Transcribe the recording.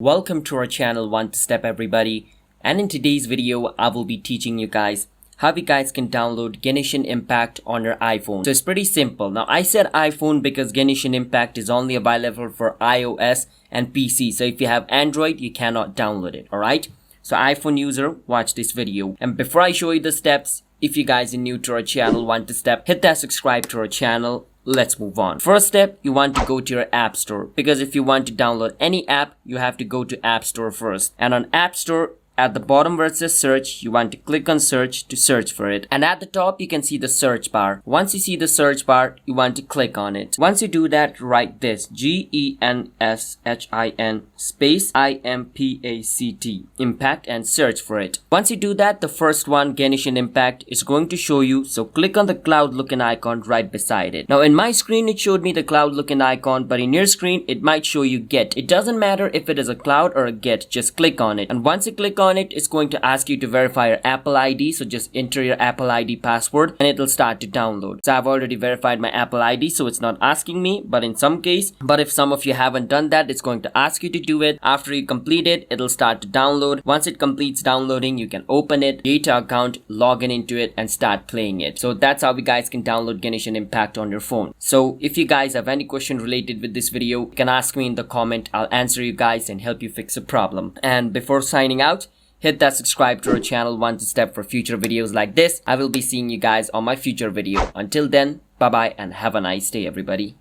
Welcome to our channel One Step everybody, and in today's video I will be teaching you guys how you guys can download Genshin Impact on your iPhone. So it's pretty simple. Now I said iPhone because Genshin Impact is only available for iOS and PC. So if you have Android you cannot download it, alright? So iPhone user, watch this video. And before I show you the steps, if you guys are new to our channel One Step, hit that subscribe to our channel. Let's move on. First step, you want to go to your app store, because if you want to download any app, you have to go to app store first. And on app store, at the bottom where it says search, you want to click on search to search for it. And at the top, you can see the search bar. Once you see the search bar, you want to click on it. Once you do that, write this Genshin space Impact, impact, and search for it. Once you do that, the first one, Genshin Impact, is going to show you. So click on the cloud looking icon right beside it. Now in my screen, it showed me the cloud looking icon, but in your screen, it might show you get. It doesn't matter if it is a cloud or a get, just click on it. And once you click on it, it's going to ask you to verify your Apple ID. So just enter your Apple ID password and it'll start to download. So I've already verified my Apple ID, so it's not asking me, but if some of you haven't done that, it's going to ask you to do it. After you complete it, it'll start to download. Once it completes downloading, you can open it, create an account, log in into it, and start playing it. So that's how you guys can download Genshin Impact on your phone. So if you guys have any question related with this video, you can ask me in the comment. I'll answer you guys and help you fix a problem. And before signing out, hit that subscribe to our channel One Step for future videos like this. I will be seeing you guys on my future video. Until then, bye bye and have a nice day everybody.